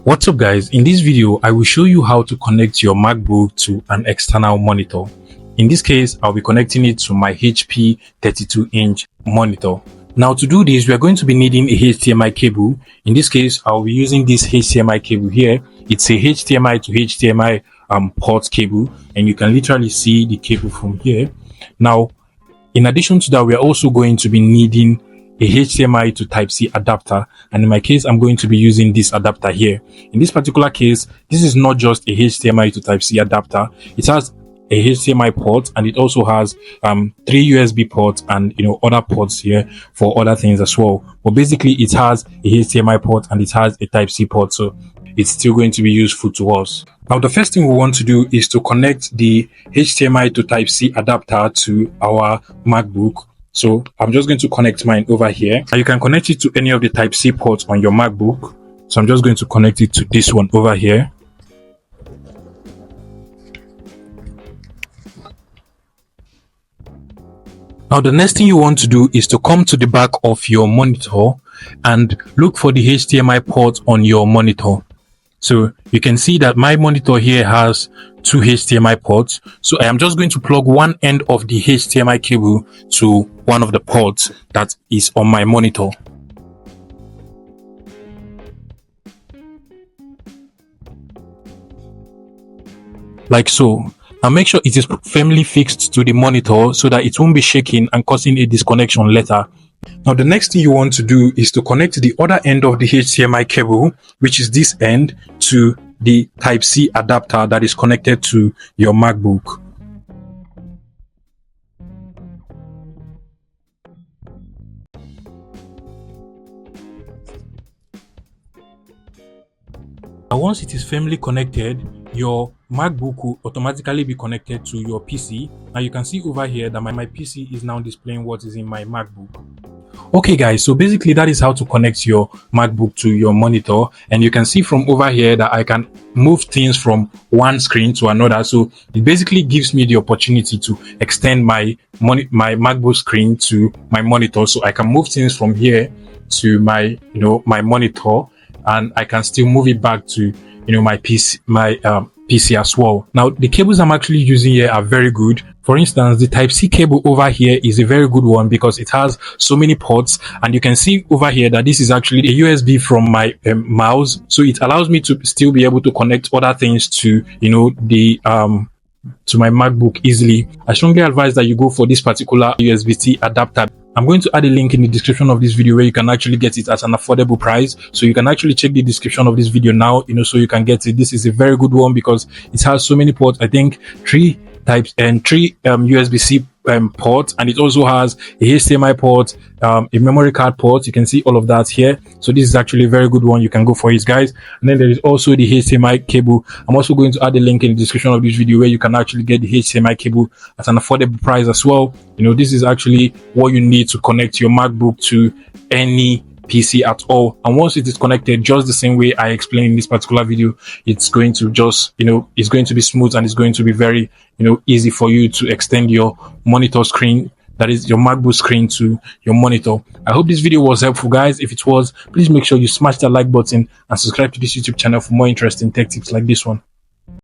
What's up guys, in this video I will show you how to connect your MacBook to an external monitor. In this case I'll be connecting it to my HP 32-inch monitor. Now to do this we are going to be needing a HDMI cable. In this case I'll be using this HDMI cable here. It's a HDMI to HDMI port cable, and you can literally see the cable from here. Now in addition to that, we are also going to be needing a HDMI to Type-C adapter, and in my case I'm going to be using this adapter here. In this particular case, this is not just a HDMI to Type-C adapter, it has a HDMI port, and it also has 3 USB ports and other ports here for other things as well. But basically it has a HDMI port and it has a Type-C port, so it's still going to be useful to us. Now the first thing we want to do is to connect the HDMI to Type-C adapter to our MacBook. So I'm just going to connect mine over here, and you can connect it to any of the Type-C ports on your MacBook. So I'm just going to connect it to this one over here. Now the next thing you want to do is to come to the back of your monitor and look for the HDMI port on your monitor. So you can see that my monitor here has 2 HDMI ports. So I am just going to plug one end of the HDMI cable to one of the ports that is on my monitor. Like so. Now make sure it is firmly fixed to the monitor so that it won't be shaking and causing a disconnection later. Now the next thing you want to do is to connect the other end of the HDMI cable, which is this end, to the Type-C adapter that is connected to your MacBook. Now once it is firmly connected, your MacBook will automatically be connected to your PC. Now you can see over here that my PC is now displaying what is in my MacBook. Okay guys, so basically that is how to connect your MacBook to your monitor, and you can see from over here that I can move things from one screen to another. So it basically gives me the opportunity to extend my MacBook screen to my monitor, so I can move things from here to my my monitor, and I can still move it back to my PC as well. Now the cables I'm actually using here are very good. For instance, the Type-C cable over here is a very good one because it has so many ports, and you can see over here that this is actually a USB from my mouse, so it allows me to still be able to connect other things to to my MacBook easily. I strongly advise that you go for this particular USB-C adapter. I'm going to add a link in the description of this video where you can actually get it at an affordable price. So you can actually check the description of this video now, so you can get it. This is a very good one because it has so many ports. I think 3 types and 3 USB-C ports, and it also has a HDMI port, a memory card port. You can see all of that here. So this is actually a very good one. You can go for it, guys. And then there is also the HDMI cable. I'm also going to add a link in the description of this video where you can actually get the HDMI cable at an affordable price as well. This is actually what you need to connect your MacBook to any PC at all, and once it is connected just the same way I explained in this particular video, it's going to just it's going to be smooth, and it's going to be very easy for you to extend your monitor screen, that is your MacBook screen, to your monitor. I hope this video was helpful, guys. If it was, please make sure you smash that like button and subscribe to this YouTube channel for more interesting tech tips like this one.